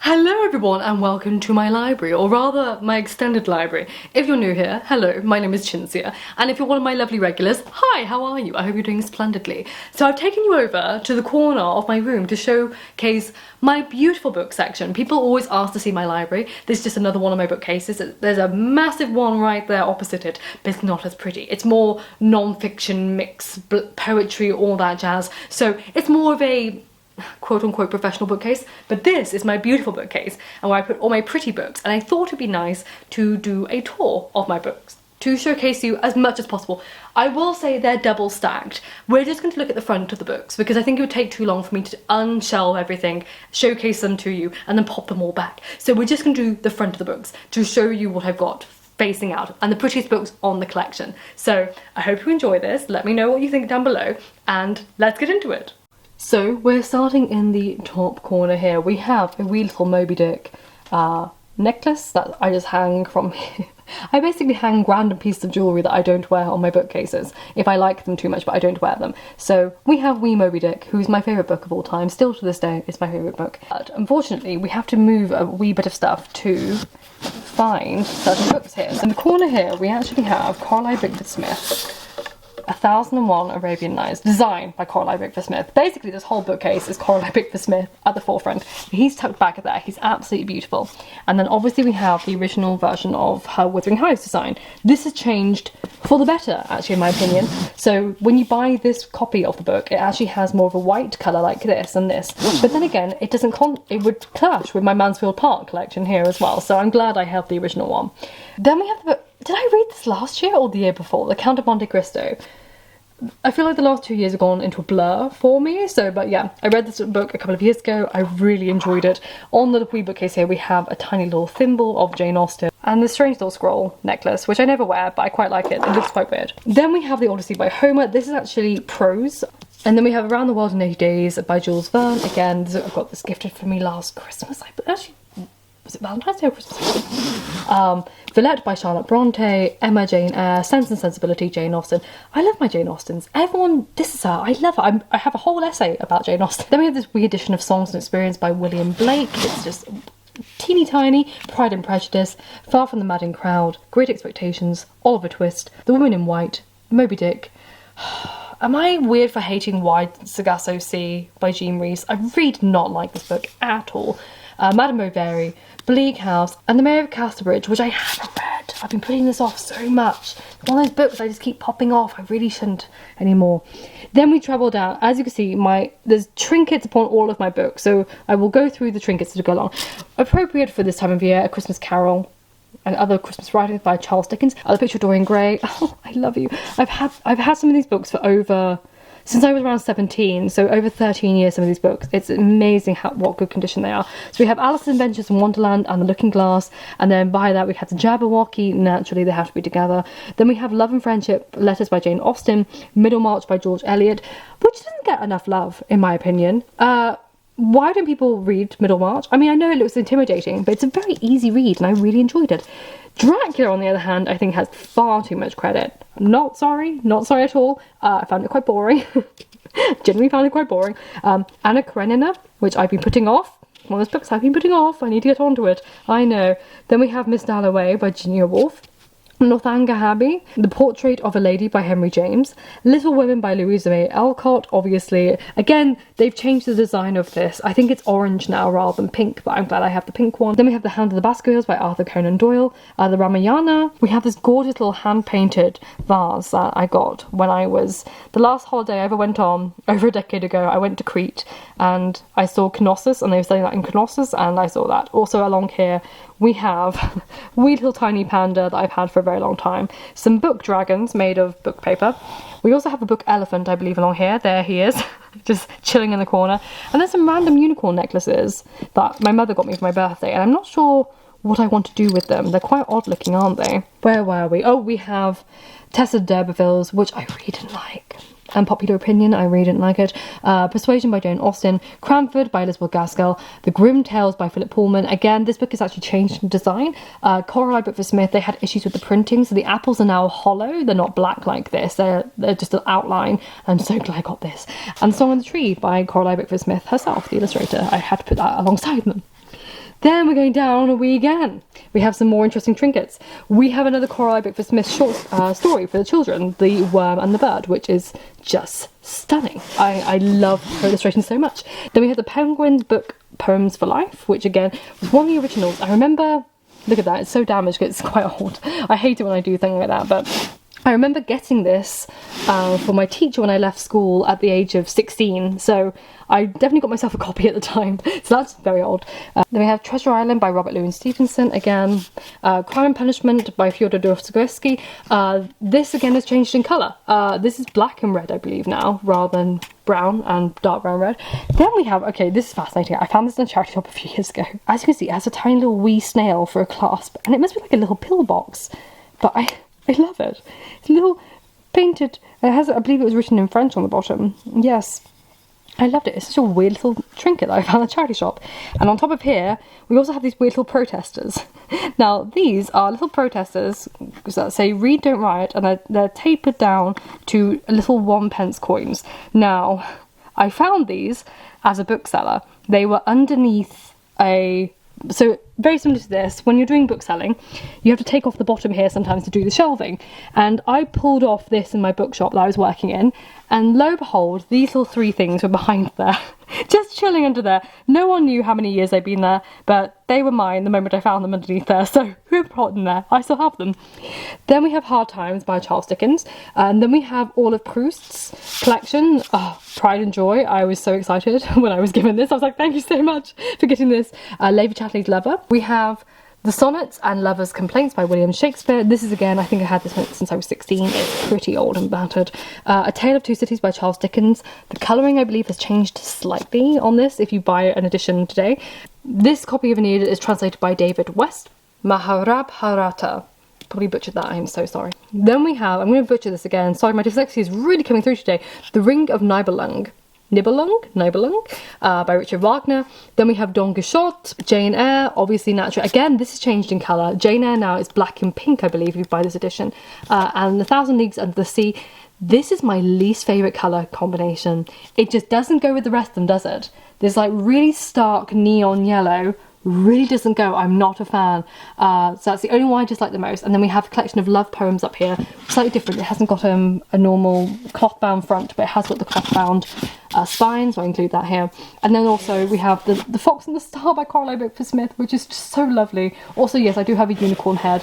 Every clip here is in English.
Hello everyone and welcome to my library, or rather my extended library. If you're new here, hello, my name is Chinsia, and if you're one of my lovely regulars, hi, how are you? I hope you're doing splendidly. So I've taken you over to the corner of my room to showcase my beautiful book section. People always ask to see my library. This is just another one of my bookcases. There's a massive one right there opposite it, but it's not as pretty. It's more non-fiction, mix, poetry, all that jazz. So it's more of a quote-unquote professional bookcase, but this is my beautiful bookcase and where I put all my pretty books, and I thought it'd be nice to do a tour of my books to showcase you as much as possible. I will say they're double stacked. We're just going to look at the front of the books because I think it would take too long for me to unshelve everything, showcase them to you, and then pop them all back. So we're just going to do the front of the books to show you what I've got facing out and the prettiest books on the collection. So I hope you enjoy this. Let me know what you think down below and let's get into it. So we're starting in the top corner here. We have a wee little Moby Dick necklace that I just hang from here. I basically hang random pieces of jewellery that I don't wear on my bookcases if I like them too much, but I don't wear them. So we have wee Moby Dick, who's my favourite book of all time. Still to this day, it's my favourite book. But unfortunately, we have to move a wee bit of stuff to find certain books here. So in the corner here, we actually have Coralie Bickford Smith, 1001 Arabian Nights, designed by Coralie Bickford Smith. Basically, this whole bookcase is Coralie Bickford Smith at the forefront. He's tucked back there. He's absolutely beautiful. And then obviously we have the original version of her Wuthering Heights design. This has changed for the better, actually, in my opinion. So when you buy this copy of the book, it actually has more of a white colour like this and this. But then again, it doesn't it would clash with my Mansfield Park collection here as well. So I'm glad I have the original one. Then we have the book. Did I read this last year or the year before? The Count of Monte Cristo. I feel like the last 2 years have gone into a blur for me, but yeah, I read this book a couple of years ago. I really enjoyed it. On the wee bookcase here we have a tiny little thimble of Jane Austen and the strange little scroll necklace, which I never wear, but I quite like it. It looks quite weird. Then we have the Odyssey by Homer. This is actually prose. And then we have Around the World in 80 Days by Jules Verne. Again, I've got this gifted for me last Christmas. Actually, was it Valentine's Day or Christmas? Villette by Charlotte Bronte, Emma Jane Eyre, Sense and Sensibility, Jane Austen. I love my Jane Austens. Everyone disses her. I love her. I have a whole essay about Jane Austen. Then we have this wee edition of Songs and Experience by William Blake. It's just teeny tiny. Pride and Prejudice, Far from the Madding Crowd, Great Expectations, Oliver Twist, The Woman in White, Moby Dick. Am I weird for hating Wide Sargasso Sea by Jean Rhys? I really did not like this book at all. Madame Bovary, Bleak House, and The Mayor of Casterbridge, which I haven't read. I've been putting this off so much. One of those books I just keep popping off. I really shouldn't anymore. Then we travel down. As you can see, there's trinkets upon all of my books, so I will go through the trinkets to go along. Appropriate for this time of year, A Christmas Carol and other Christmas writings by Charles Dickens. The Picture of Dorian Gray. Oh, I love you. I've had some of these books for since I was around 17, so over 13 years, some of these books. It's amazing what good condition they are. So we have Alice's Adventures in Wonderland and The Looking Glass, and then by that we had the Jabberwocky, naturally they have to be together. Then we have Love and Friendship, Letters by Jane Austen, Middlemarch by George Eliot, which doesn't get enough love, in my opinion. Why don't people read Middlemarch? I mean, I know it looks intimidating, but it's a very easy read and I really enjoyed it. Dracula, on the other hand, I think has far too much credit. Not sorry at all. I found it quite boring. Genuinely found it quite boring. Anna Karenina, which I've been putting off. One of those books I've been putting off. I need to get onto it. I know. Then we have Miss Dalloway by Virginia Woolf. Northanger Abbey, The Portrait of a Lady by Henry James, Little Women by Louisa May Alcott, obviously. Again, they've changed the design of this. I think it's orange now rather than pink, but I'm glad I have the pink one. Then we have The Hound of the Baskervilles by Arthur Conan Doyle, the Ramayana. We have this gorgeous little hand-painted vase that I got when the last holiday I ever went on, over a decade ago, I went to Crete and I saw Knossos, and they were selling that in Knossos, and I saw that. Also along here, we have wee little tiny panda that I've had for a very long time. Some book dragons made of book paper. We also have a book elephant, I believe, along here. There he is, just chilling in the corner. And there's some random unicorn necklaces that my mother got me for my birthday, and I'm not sure what I want to do with them. They're quite odd looking, aren't they? Where were we? Oh, we have Tessa d'Urbervilles, which I really didn't like. Unpopular opinion, I really didn't like it. Persuasion by Jane Austen, Cranford by Elizabeth Gaskell, The Grim Tales by Philip Pullman. Again, this book has actually changed in design. Coralie Bickford Smith, they had issues with the printing, so the apples are now hollow. They're not black like this. They're just an outline. I'm so glad I got this. And Song on the Tree by Coralie Bickford Smith herself, the illustrator. I had to put that alongside them. Then we're going down a wee again. We have some more interesting trinkets. We have another Coralie Bickford Smith short story for the children, The Worm and the Bird, which is just stunning. I love her illustration so much. Then we have the Penguins book Poems for Life, which again was one of the originals. I remember, look at that, it's so damaged, it's quite old. I hate it when I do things like that, but I remember getting this for my teacher when I left school at the age of 16, so I definitely got myself a copy at the time, so that's very old. Then we have Treasure Island by Robert Louis Stephenson, again, Crime and Punishment by Fyodor Dostoevsky. This again has changed in colour. This is black and red, I believe now, rather than brown and dark brown red. Then we have, okay, this is fascinating, I found this in a charity shop a few years ago. As you can see, it has a tiny little wee snail for a clasp, and it must be like a little pill box, but I love it. It's a little painted, it has, I believe it was written in French on the bottom. Yes, I loved it. It's such a weird little trinket that I found at a charity shop. And on top of here, we also have these weird little protesters. Now, these are little protesters that say read, don't riot, and they're tapered down to little 1p coins. Now, I found these as a bookseller. They were underneath a... So very similar to this, when you're doing book selling, you have to take off the bottom here sometimes to do the shelving. And I pulled off this in my bookshop that I was working in, and lo and behold, these little 3 things were behind there, just chilling under there. No one knew how many years they'd been there, but they were mine the moment I found them underneath there, so who put them there? I still have them. Then we have Hard Times by Charles Dickens, and then we have all of Proust's collection. Oh, Pride and Joy. I was so excited when I was given this. I was like, thank you so much for getting this. Lady Chatterley's Lover. We have The Sonnets and Lovers' Complaints by William Shakespeare. This is, again, I think I had this one since I was 16. It's pretty old and battered. A Tale of Two Cities by Charles Dickens. The colouring, I believe, has changed slightly on this if you buy an edition today. This copy of Aeneid is translated by David West. Mahabharata. Probably butchered that, I'm so sorry. Then we have, I'm going to butcher this again, sorry, my dyslexia is really coming through today, The Ring of Nibelung by Richard Wagner. Then we have Don Quixote, Jane Eyre, obviously natural. Again, this has changed in colour. Jane Eyre now is black and pink, I believe, if you buy this edition. And A Thousand Leagues Under the Sea. This is my least favourite colour combination. It just doesn't go with the rest of them, does it? There's like really stark neon yellow, really doesn't go. I'm not a fan. So that's the only one I dislike the most. And then we have a collection of love poems up here, slightly different. It hasn't got a normal cloth bound front, but it has got the cloth bound spine, so I include that here. And then also we have the Fox and the Star by Coralie Bickford Smith, which is just so lovely. Also, yes, I do have a unicorn head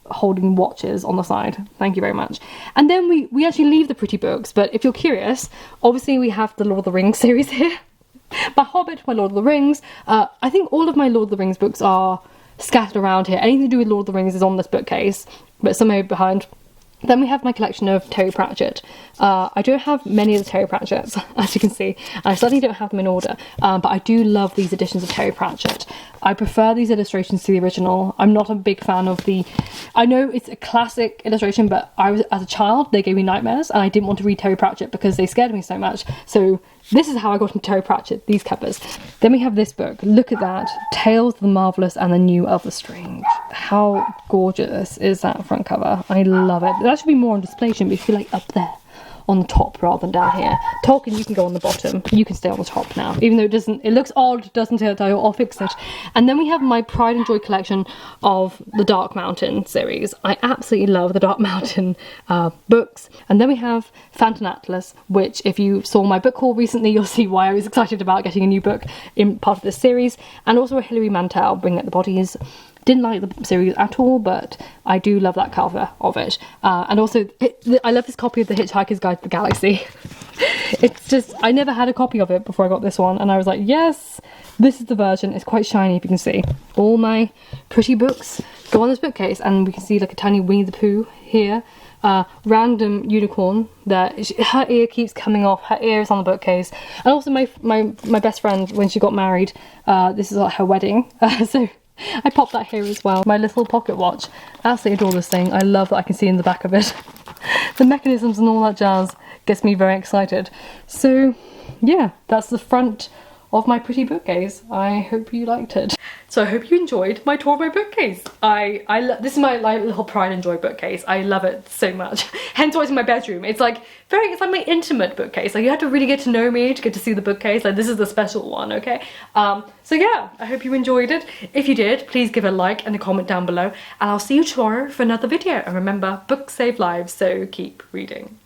holding watches on the side. Thank you very much. And then we actually leave the pretty books, but if you're curious, obviously we have the Lord of the Rings series here. My Hobbit, my Lord of the Rings. I think all of my Lord of the Rings books are scattered around here. Anything to do with Lord of the Rings is on this bookcase, but some are behind. Then we have my collection of Terry Pratchett. I don't have many of the Terry Pratchetts, as you can see, and I certainly don't have them in order, but I do love these editions of Terry Pratchett. I prefer these illustrations to the original. I'm not a big fan of the... I know it's a classic illustration, but as a child, they gave me nightmares, and I didn't want to read Terry Pratchett because they scared me so much. So this is how I got into Terry Pratchett, these covers. Then we have this book. Look at that. Tales of the Marvellous and the New of the Strange. How gorgeous is that front cover? I love it. That should be more on display, shouldn't it? Be like up there on the top rather than down here. Tolkien, you can go on the bottom. You can stay on the top now. Even though it looks odd, doesn't it? I'll fix it. And then we have my Pride and Joy collection of the Dark Mountain series. I absolutely love the Dark Mountain books. And then we have Phantom Atlas, which if you saw my book haul recently, you'll see why I was excited about getting a new book in part of this series. And also a Hilary Mantel, Bringing Up the Bodies. Didn't like the series at all, but I do love that cover of it. And also, I love this copy of The Hitchhiker's Guide to the Galaxy. It's just, I never had a copy of it before I got this one, and I was like, yes, this is the version. It's quite shiny, if you can see. All my pretty books go on this bookcase, and we can see like a tiny Winnie the Pooh here. Random unicorn that her ear keeps coming off. Her ear is on the bookcase. And also my best friend, when she got married, this is like her wedding. So I popped that here as well. My little pocket watch. Absolutely adore this thing. I love that I can see in the back of it. The mechanisms and all that jazz gets me very excited. So yeah, that's the front of my pretty bookcase. I hope you liked it. So I hope you enjoyed my tour of my bookcase. This is my little pride and joy bookcase. I love it so much. Hence why it's in my bedroom. It's like my intimate bookcase. Like you have to really get to know me to get to see the bookcase. Like this is the special one, okay? So yeah, I hope you enjoyed it. If you did, please give a like and a comment down below, and I'll see you tomorrow for another video. And remember, books save lives, so keep reading.